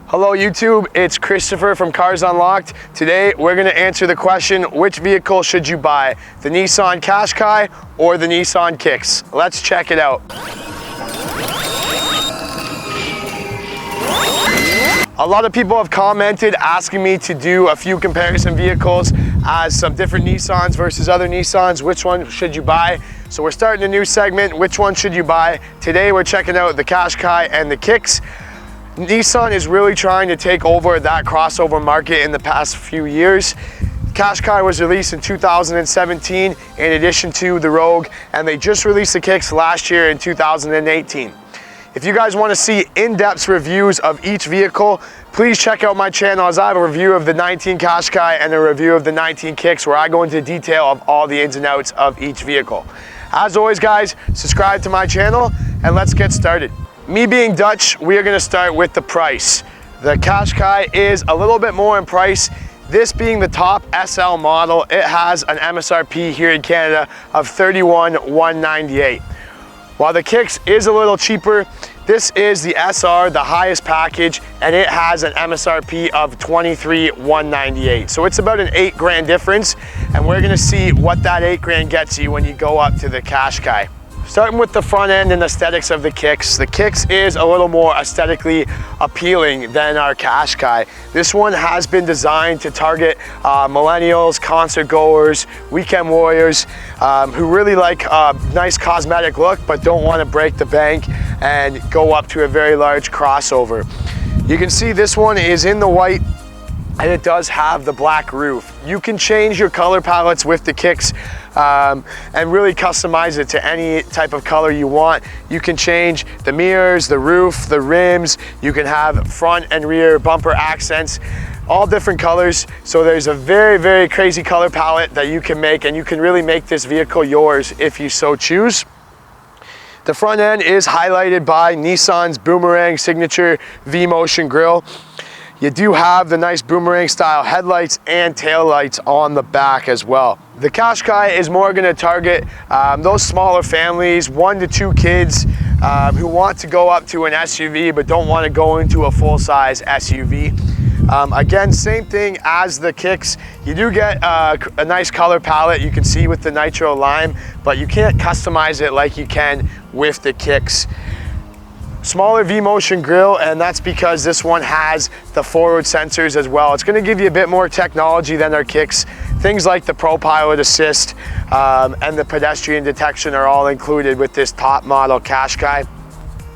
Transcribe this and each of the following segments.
Hello YouTube, it's Christopher from Cars Unlocked. Today we're going to answer the question, which vehicle should you buy? The Nissan Qashqai or the Nissan Kicks? Let's check it out. A lot of people have commented asking me to do a few comparison vehicles as some different Nissans versus other Nissans. Which one should you buy? So we're starting a new segment, which one should you buy? Today we're checking out the Qashqai and the Kicks. Nissan is really trying to take over that crossover market in the past few years. Qashqai was released in 2017 in addition to the Rogue, and they just released the Kicks last year in 2018. If you guys want to see in-depth reviews of each vehicle, please check out my channel as I have a review of the 19 Qashqai and a review of the 19 Kicks where I go into detail of all the ins and outs of each vehicle. As always guys, subscribe to my channel and let's get started. Me being Dutch, we are going to start with the price. The Qashqai is a little bit more in price. This being the top SL model, it has an MSRP here in Canada of $31,198. While the Kicks is a little cheaper, this is the SR, the highest package, and it has an MSRP of $23,198. So it's about an $8 grand difference, and we're gonna see what that $8 grand gets you when you go up to the Qashqai. Starting with the front end and aesthetics of the Kicks is a little more aesthetically appealing than our Qashqai. This one has been designed to target millennials, concert goers, weekend warriors who really like a nice cosmetic look but don't want to break the bank and go up to a very large crossover. You can see this one is in the white and it does have the black roof. You can change your color palettes with the Kicks and really customize it to any type of color you want. You can change the mirrors, the roof, the rims. You can have front and rear bumper accents, all different colors. So there's a very, very crazy color palette that you can make, and you can really make this vehicle yours if you so choose. The front end is highlighted by Nissan's Boomerang signature V-Motion grille. You do have the nice boomerang style headlights and tail lights on the back as well. The Qashqai is more going to target those smaller families, 1 to 2 kids who want to go up to an SUV but don't want to go into a full-size SUV. Again, same thing as the Kicks. You do get a nice color palette you can see with the Nitro Lime, but you can't customize it like you can with the Kicks. Smaller V-Motion grille, and that's because this one has the forward sensors as well. It's going to give you a bit more technology than our Kicks. Things like the ProPILOT Assist and the pedestrian detection are all included with this top model Qashqai.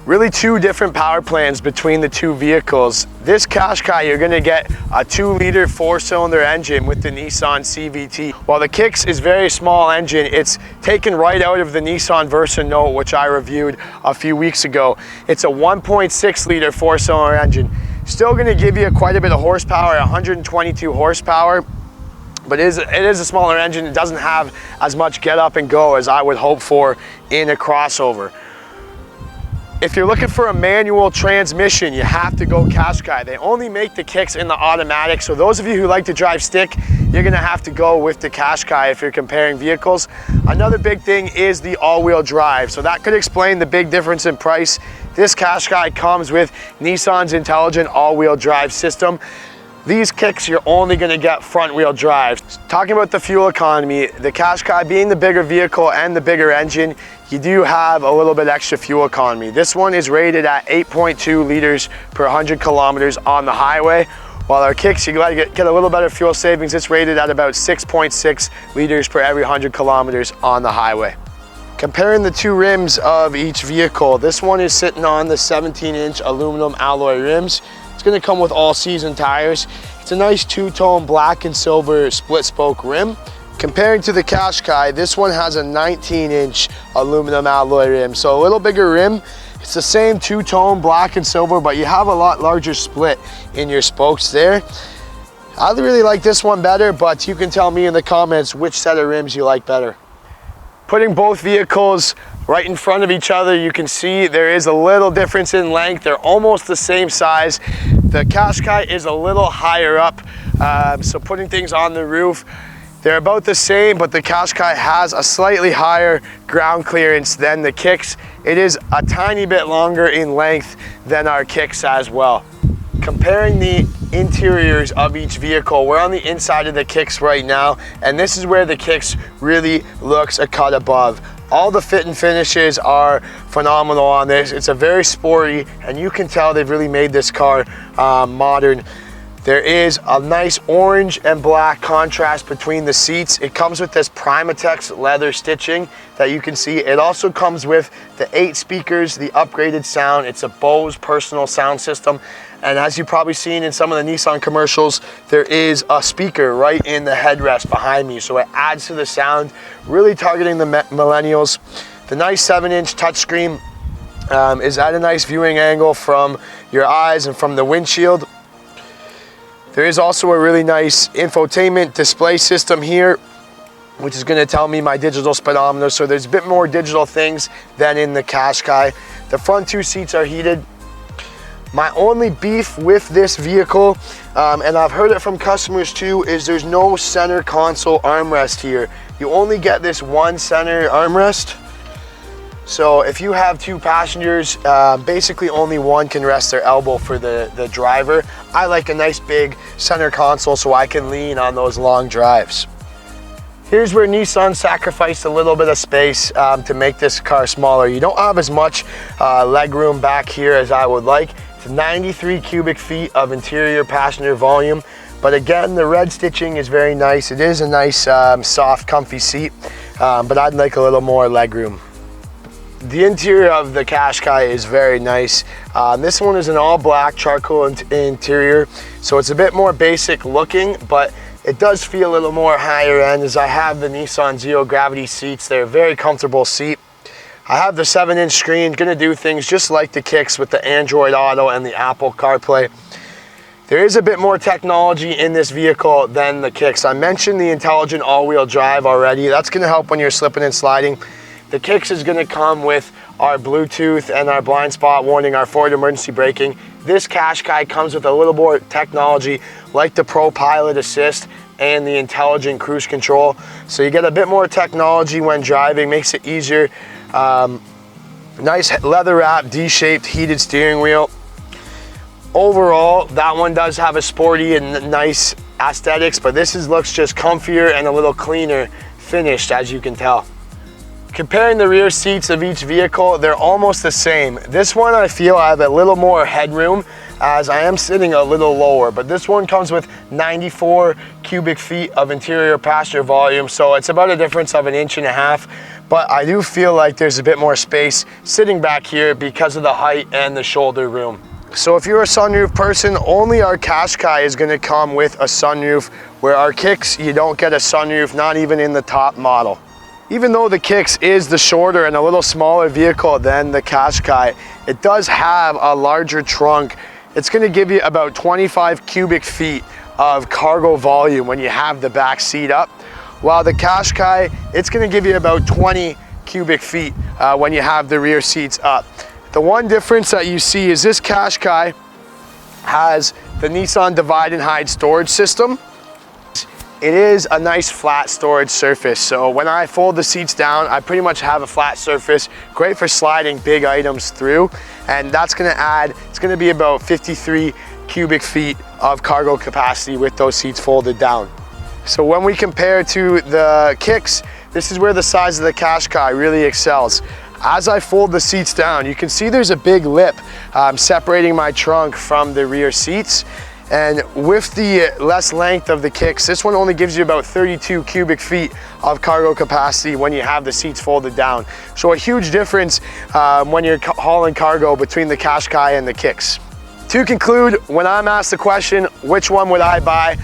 Really two different power plans between the two vehicles. This Qashqai, you're going to get a 2-liter 4-cylinder engine with the Nissan CVT. While the Kicks is very small engine, it's taken right out of the Nissan Versa Note, which I reviewed a few weeks ago. It's a 1.6-liter 4-cylinder engine. Still going to give you quite a bit of horsepower, 122 horsepower. But it is a smaller engine. It doesn't have as much get up and go as I would hope for in a crossover. If you're looking for a manual transmission, you have to go Qashqai. They only make the Kicks in the automatic, so those of you who like to drive stick, you're gonna have to go with the Qashqai if you're comparing vehicles. Another big thing is the all-wheel drive, so that could explain the big difference in price. This Qashqai comes with Nissan's intelligent all-wheel drive system. These Kicks, you're only gonna get front-wheel drive. Talking about the fuel economy, the Qashqai being the bigger vehicle and the bigger engine, you do have a little bit extra fuel economy. This one is rated at 8.2 liters per 100 kilometers on the highway, while our Kicks, you gotta get a little better fuel savings. It's rated at about 6.6 liters per every 100 kilometers on the highway. Comparing the two rims of each vehicle, this one is sitting on the 17-inch aluminum alloy rims. It's going to come with all-season tires. It's a nice two-tone black and silver split-spoke rim. Comparing to the Qashqai, this one has a 19-inch aluminum alloy rim, so a little bigger rim. It's the same two-tone black and silver, but you have a lot larger split in your spokes there. I really like this one better, but you can tell me in the comments which set of rims you like better. Putting both vehicles right in front of each other, you can see there is a little difference in length. They're almost the same size. The Qashqai is a little higher up, so putting things on the roof, they're about the same, but the Qashqai has a slightly higher ground clearance than the Kicks. It is a tiny bit longer in length than our Kicks as well. Comparing the interiors of each vehicle, we're on the inside of the Kicks right now, and this is where the Kicks really looks a cut above. All the fit and finishes are phenomenal on this. It's a very sporty, and you can tell they've really made this car modern. There is a nice orange and black contrast between the seats. It comes with this Prima-Tex leather stitching that you can see. It also comes with the 8 speakers, the upgraded sound. It's a Bose personal sound system. And as you've probably seen in some of the Nissan commercials, there is a speaker right in the headrest behind me. So it adds to the sound, really targeting the millennials. The nice 7-inch touchscreen is at a nice viewing angle from your eyes and from the windshield. There is also a really nice infotainment display system here, which is going to tell me my digital speedometer. So there's a bit more digital things than in the Qashqai. The front 2 seats are heated. My only beef with this vehicle, and I've heard it from customers too, is there's no center console armrest here. You only get this one center armrest. So if you have 2 passengers, basically only one can rest their elbow for the driver. I like a nice big center console so I can lean on those long drives. Here's where Nissan sacrificed a little bit of space to make this car smaller. You don't have as much leg room back here as I would like. It's 93 cubic feet of interior passenger volume. But again, the red stitching is very nice. It is a nice, soft, comfy seat, but I'd like a little more leg room. The interior of the Qashqai is very nice. This one is an all black charcoal interior, so it's a bit more basic looking, but it does feel a little more higher end as I have the Nissan Zero Gravity seats. They're a very comfortable seat. I have the 7-inch screen, gonna do things just like the Kicks with the Android Auto and the Apple CarPlay. There is a bit more technology in this vehicle than the Kicks. I mentioned the intelligent all-wheel drive already. That's gonna help when you're slipping and sliding. The Kicks is gonna come with our Bluetooth and our blind spot warning, our forward emergency braking. This Qashqai comes with a little more technology like the ProPILOT Assist and the intelligent cruise control. So you get a bit more technology when driving, makes it easier. Nice leather wrap, D-shaped heated steering wheel. Overall, that one does have a sporty and nice aesthetics, but this looks just comfier and a little cleaner finished, as you can tell. Comparing the rear seats of each vehicle, they're almost the same. This one I feel I have a little more headroom as I am sitting a little lower, but this one comes with 94 cubic feet of interior passenger volume, so it's about a difference of 1.5 inches, but I do feel like there's a bit more space sitting back here because of the height and the shoulder room. So if you're a sunroof person, only our Qashqai is gonna come with a sunroof, where our Kicks, you don't get a sunroof, not even in the top model. Even though the Kicks is the shorter and a little smaller vehicle than the Qashqai, it does have a larger trunk. It's gonna give you about 25 cubic feet of cargo volume when you have the back seat up. While the Qashqai, it's gonna give you about 20 cubic feet when you have the rear seats up. The one difference that you see is this Qashqai has the Nissan Divide and Hide storage system. It is a nice flat storage surface, so when I fold the seats down, I pretty much have a flat surface, great for sliding big items through, and that's gonna add, it's gonna be about 53 cubic feet of cargo capacity with those seats folded down. So when we compare to the Kicks, this is where the size of the Qashqai really excels. As I fold the seats down, you can see there's a big lip separating my trunk from the rear seats. And with the less length of the Kicks, this one only gives you about 32 cubic feet of cargo capacity when you have the seats folded down. So a huge difference when you're hauling cargo between the Qashqai and the Kicks. To conclude, when I'm asked the question, which one would I buy?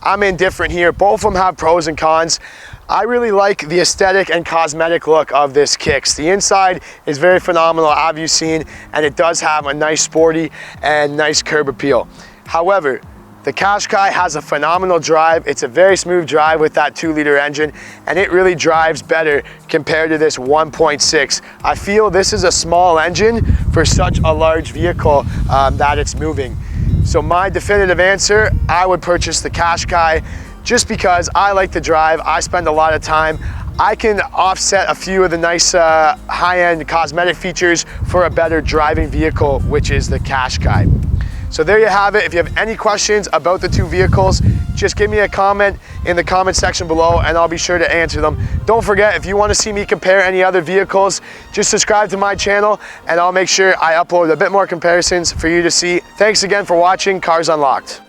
I'm indifferent here. Both of them have pros and cons. I really like the aesthetic and cosmetic look of this Kicks. The inside is very phenomenal, as you've seen, and it does have a nice sporty and nice curb appeal. However, the Qashqai has a phenomenal drive. It's a very smooth drive with that 2-liter engine, and it really drives better compared to this 1.6. I feel this is a small engine for such a large vehicle that it's moving. So my definitive answer, I would purchase the Qashqai just because I like the drive. I spend a lot of time. I can offset a few of the nice high-end cosmetic features for a better driving vehicle, which is the Qashqai. So there you have it. If you have any questions about the two vehicles, just give me a comment in the comment section below and I'll be sure to answer them. Don't forget, if you want to see me compare any other vehicles, just subscribe to my channel and I'll make sure I upload a bit more comparisons for you to see. Thanks again for watching Cars Unlocked.